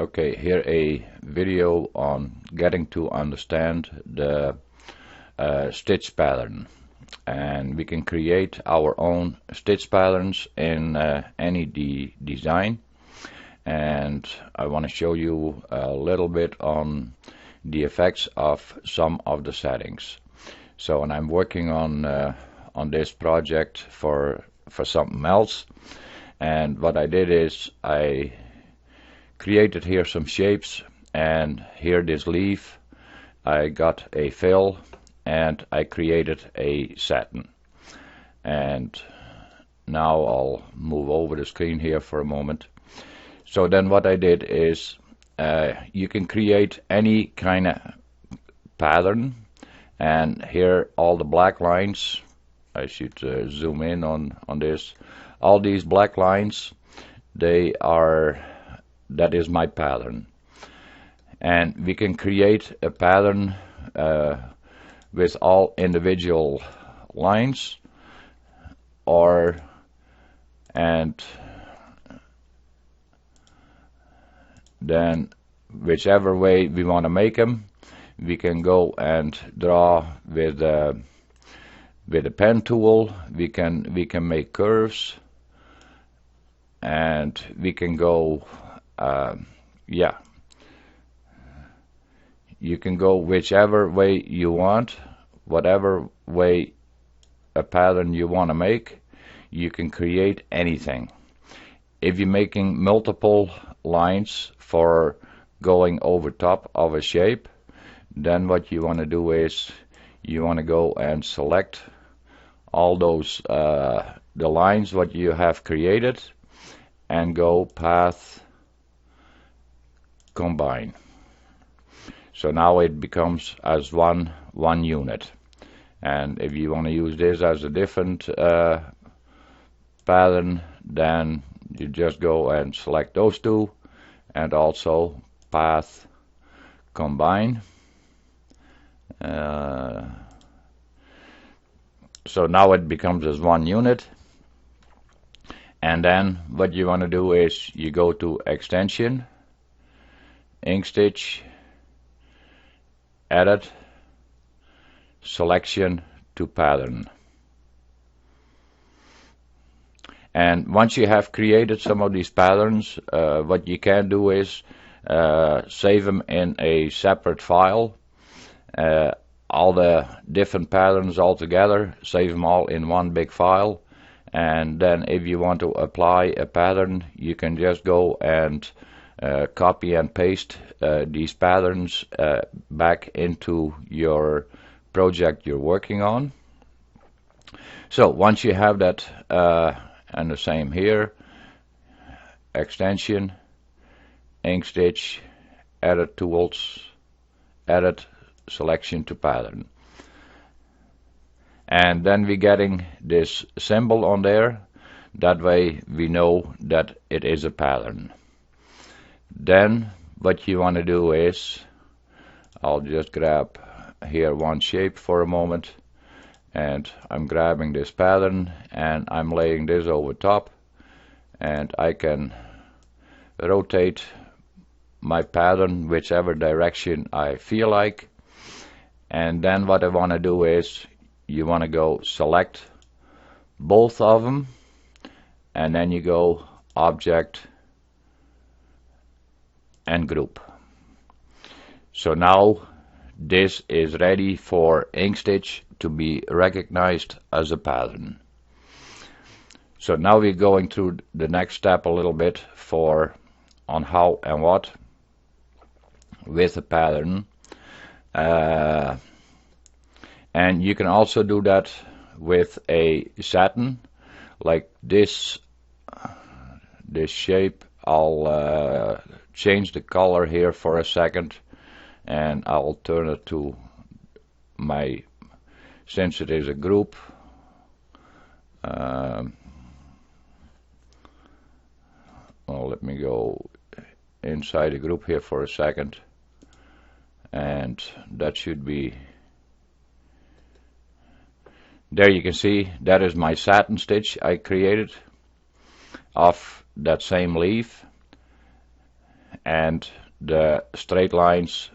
Okay, here a video on getting to understand the stitch pattern, and we can create our own stitch patterns in any design. And I want to show you a little bit on the effects of some of the settings. So, and I'm working on this project for something else, and what I did is I created here some shapes, and here this leaf I got a fill and I created a satin. And now I'll move over the screen here for a moment. So then what I did is you can create any kind of pattern, and here all the black lines, I should zoom in on this, all these black lines, that is my pattern. And we can create a pattern with all individual lines, and then whichever way we want to make them, we can go and draw with a pen tool. We can make curves, and we can go you can go whichever way you want, whatever way a pattern you want to make, you can create anything. If you're making multiple lines for going over top of a shape, then what you want to do is you want to go and select all those the lines what you have created and go path combine. So now it becomes as one unit. And if you want to use this as a different pattern, then you just go and select those two and also path combine. So now it becomes as one unit. And then what you want to do is you go to extension, inkstitch, edit, selection to pattern. And once you have created some of these patterns, what you can do is save them in a separate file. All the different patterns all together, save them all in one big file. And then if you want to apply a pattern, you can just go and copy and paste these patterns back into your project you're working on. So once you have that, and the same here, extension, inkstitch, edit tools, edit, selection to pattern. And then we're getting this symbol on there. That way we know that it is a pattern. Then what you want to do is, I'll just grab here one shape for a moment, and I'm grabbing this pattern and I'm laying this over top, and I can rotate my pattern whichever direction I feel like. And then what I want to do is you want to go select both of them, and then you go object and group. So now this is ready for inkstitch to be recognized as a pattern. So now we're going through the next step a little bit on how and what with a pattern. And you can also do that with a satin, like this shape. I'll change the color here for a second, and I'll turn it to since it is a group, well, let me go inside the group here for a second, and that should be there. You can see that is my satin stitch I created off that same leaf, and the straight lines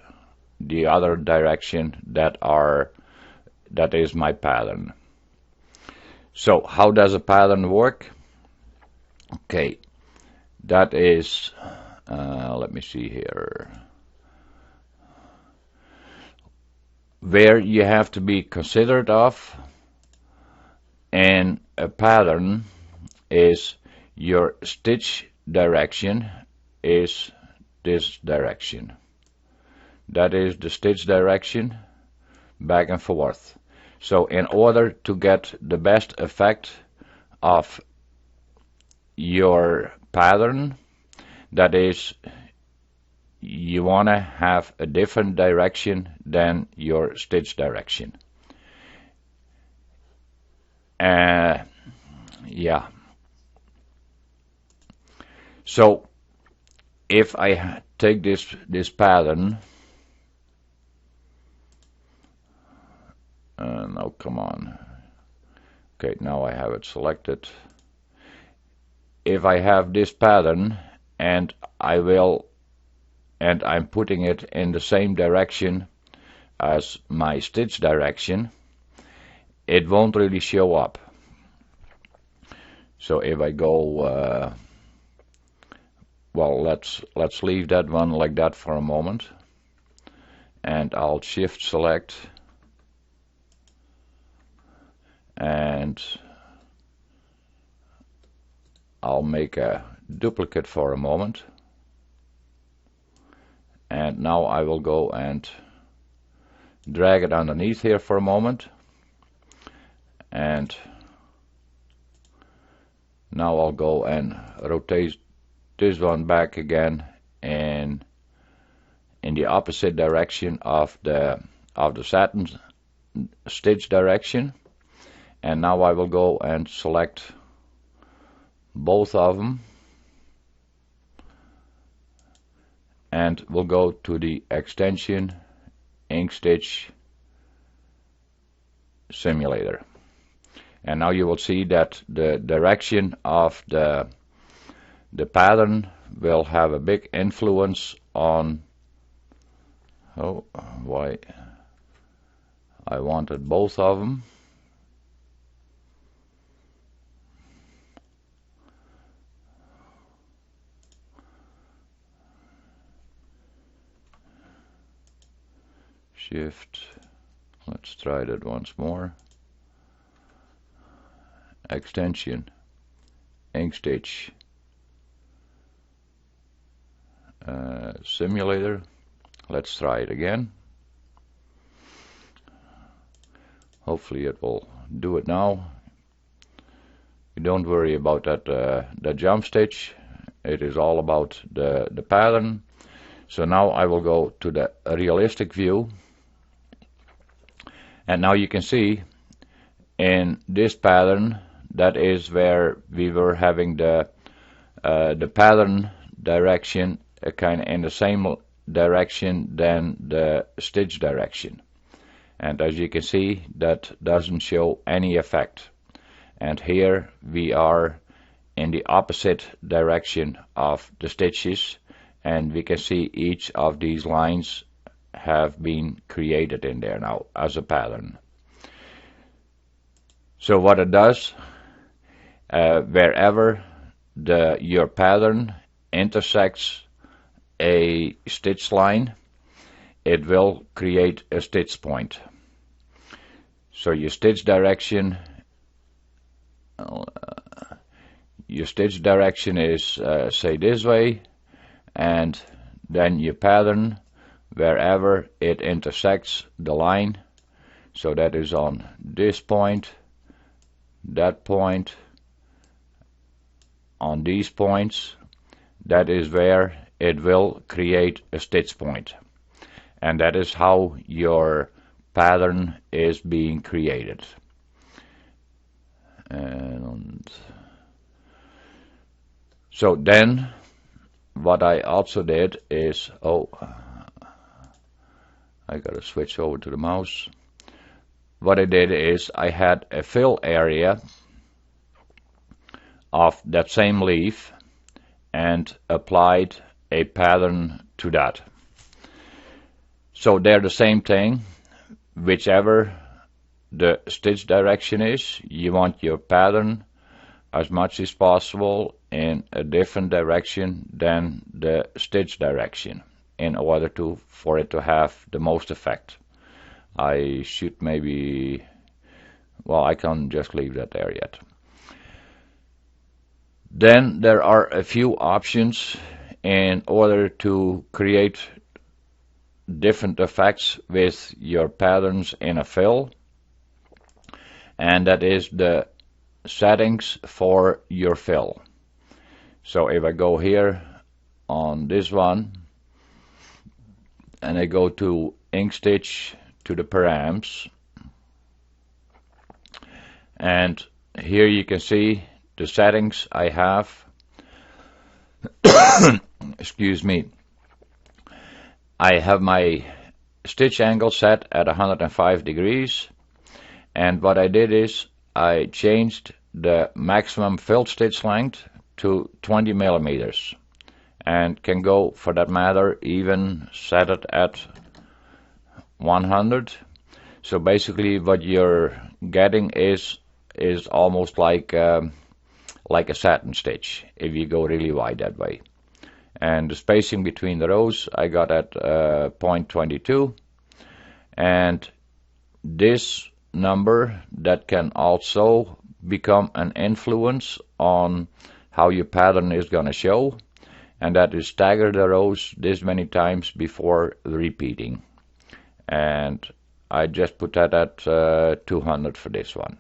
the other direction. That is my pattern. So how does a pattern work? Okay, that is, let me see here. Where you have to be considerate of in a pattern is your stitch direction is this direction. That is the stitch direction, back and forth. So in order to get the best effect of your pattern, that is, you want to have a different direction than your stitch direction. Yeah. So if I take this pattern, now come on. Okay, now I have it selected. If I have this pattern and I'm putting it in the same direction as my stitch direction, it won't really show up. So if I go, well, let's leave that one like that for a moment, and I'll shift select and I'll make a duplicate for a moment, and now I will go and drag it underneath here for a moment, and now I'll go and rotate this one back again in the opposite direction of the satin stitch direction, and now I will go and select both of them, and we'll go to the extension inkstitch simulator. And now you will see that the direction of the pattern will have a big influence on, oh, why I wanted both of them. Shift, let's try that once more. Extension, inkstitch, simulator. Let's try it again. Hopefully it will do it now. You don't worry about that the jump stitch. It is all about the pattern. So now I will go to the realistic view. And now you can see in this pattern, that is where we were having the pattern direction kind of in the same direction than the stitch direction. And as you can see, that doesn't show any effect. And here we are in the opposite direction of the stitches, and we can see each of these lines have been created in there now as a pattern. So what it does, wherever your pattern intersects a stitch line, it will create a stitch point. So your stitch direction is say this way, and then your pattern wherever it intersects the line, so that is on this point, that point, on these points, that is where it will create a stitch point. And that is how your pattern is being created. And so then what I also did is, I gotta switch over to the mouse. What I did is I had a fill area of that same leaf and applied a pattern to that. So they're the same thing. Whichever the stitch direction is, you want your pattern as much as possible in a different direction than the stitch direction in order for it to have the most effect. I should maybe, well, I can just leave that there yet. Then there are a few options in order to create different effects with your patterns in a fill, and that is the settings for your fill. So if I go here on this one and I go to inkstitch to the params, and here you can see the settings I have. Excuse me. I have my stitch angle set at 105 degrees, and what I did is I changed the maximum filled stitch length to 20 millimeters, and can go, for that matter, even set it at 100. So basically what you're getting is almost like a satin stitch if you go really wide that way. And the spacing between the rows I got at 0.22, and this number that can also become an influence on how your pattern is going to show, and that is stagger the rows this many times before repeating, and I just put that at 200 for this one.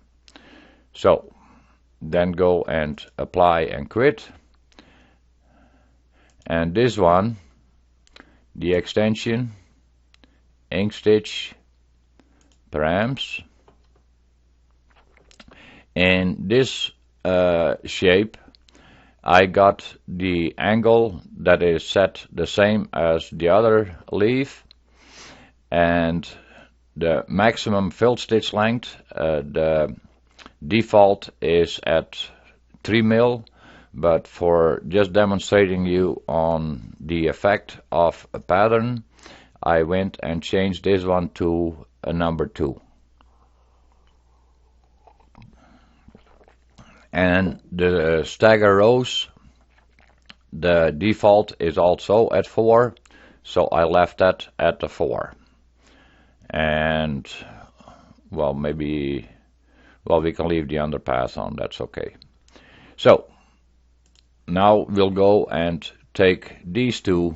So then go and apply and quit. And this one, the extension, inkstitch, params. In this shape, I got the angle that is set the same as the other leaf, and the maximum filled stitch length, the default is at 3 mil. But for just demonstrating you on the effect of a pattern, I went and changed this one to a number 2. And the stagger rows, the default is also at 4, so I left that at the 4. And, well, maybe, well, we can leave the underpass on, that's okay. So now we'll go and take these two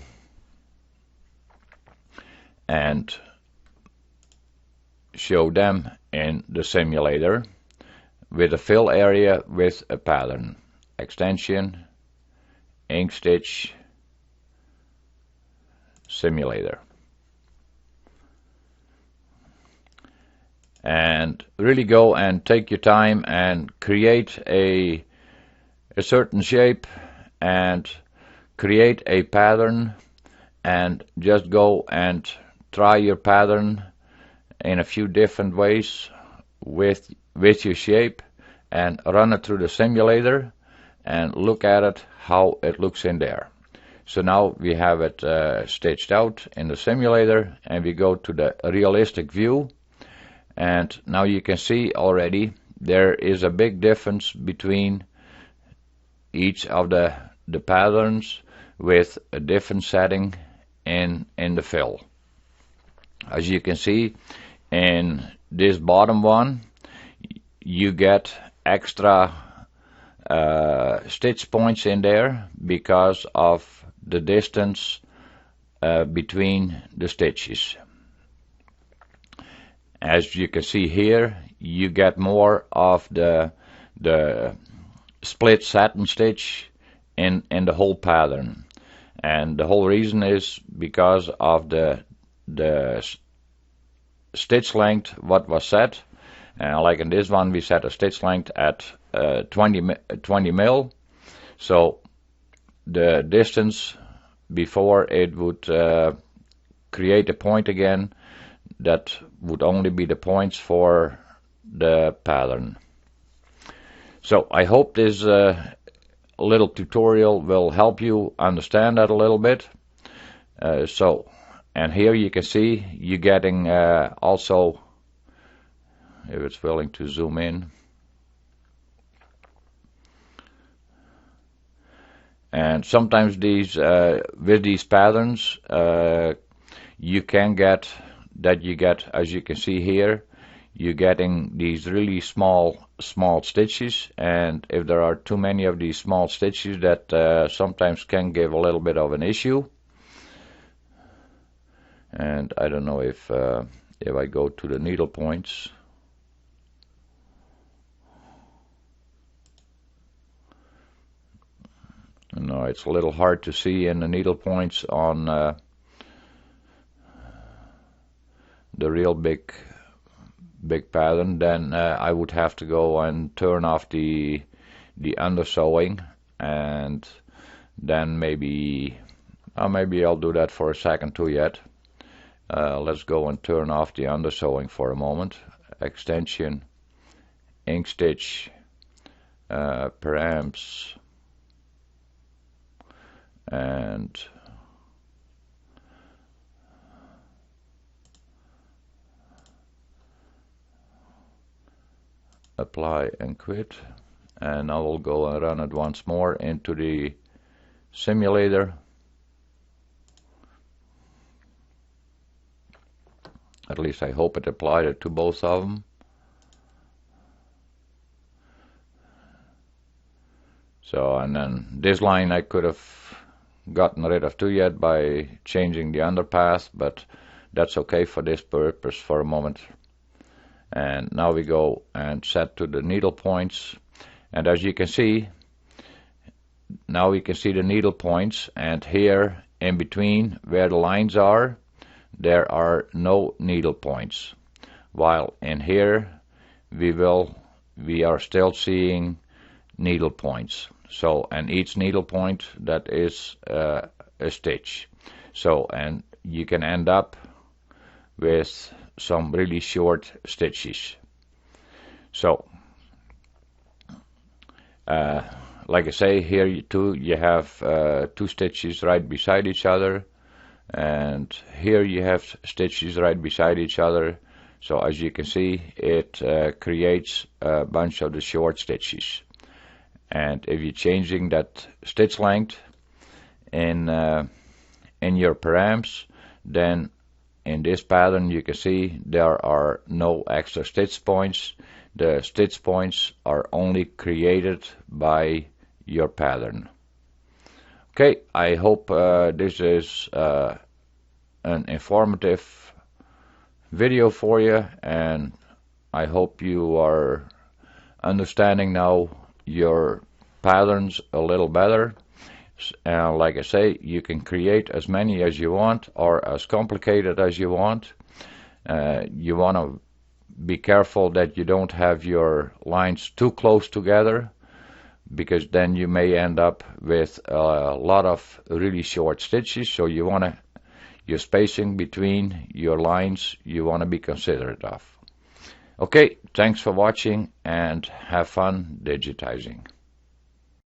and show them in the simulator with a fill area with a pattern. Extension, inkstitch, simulator. And really go and take your time and create a certain shape and create a pattern, and just go and try your pattern in a few different ways with your shape, and run it through the simulator and look at it, how it looks in there. So now we have it stitched out in the simulator, and we go to the realistic view, and now you can see already there is a big difference between each of the patterns with a different setting in the fill. As you can see, in this bottom one you get extra stitch points in there because of the distance between the stitches. As you can see here, you get more of the split satin stitch in the whole pattern, and the whole reason is because of the stitch length what was set. Like in this one we set a stitch length at 20 mil, so the distance before it would create a point again, that would only be the points for the pattern. So I hope this little tutorial will help you understand that a little bit. And here you can see you're getting also, if it's willing to zoom in, and sometimes these with these patterns you can get that you get, as you can see here, you're getting these really small stitches, and if there are too many of these small stitches, that sometimes can give a little bit of an issue. And I don't know if I go to the needle points, no, it's a little hard to see in the needle points on the real big pattern. Then I would have to go and turn off the undersewing, and then maybe I'll do that for a second too yet. Let's go and turn off the undersewing for a moment. Extension, inkstitch, paramps, and apply and quit. And now we'll go and run it once more into the simulator. At least I hope it applied it to both of them. So, and then this line I could have gotten rid of too yet by changing the underpath, but that's okay for this purpose for a moment. And now we go and set to the needle points, and as you can see, now we can see the needle points, and here in between where the lines are, there are no needle points, while in here we are still seeing needle points. So, and each needle point, that is a stitch. So, and you can end up with some really short stitches. So, like I say, here you have two stitches right beside each other, and here you have stitches right beside each other. So as you can see, it creates a bunch of the short stitches. And if you're changing that stitch length in your paramps, then in this pattern you can see there are no extra stitch points. The stitch points are only created by your pattern. Okay, I hope this is an informative video for you, and I hope you are understanding now your patterns a little better. Like I say, you can create as many as you want or as complicated as you want. You want to be careful that you don't have your lines too close together, because then you may end up with a lot of really short stitches. So you want to, your spacing between your lines, you want to be considerate of. Okay, thanks for watching and have fun digitizing.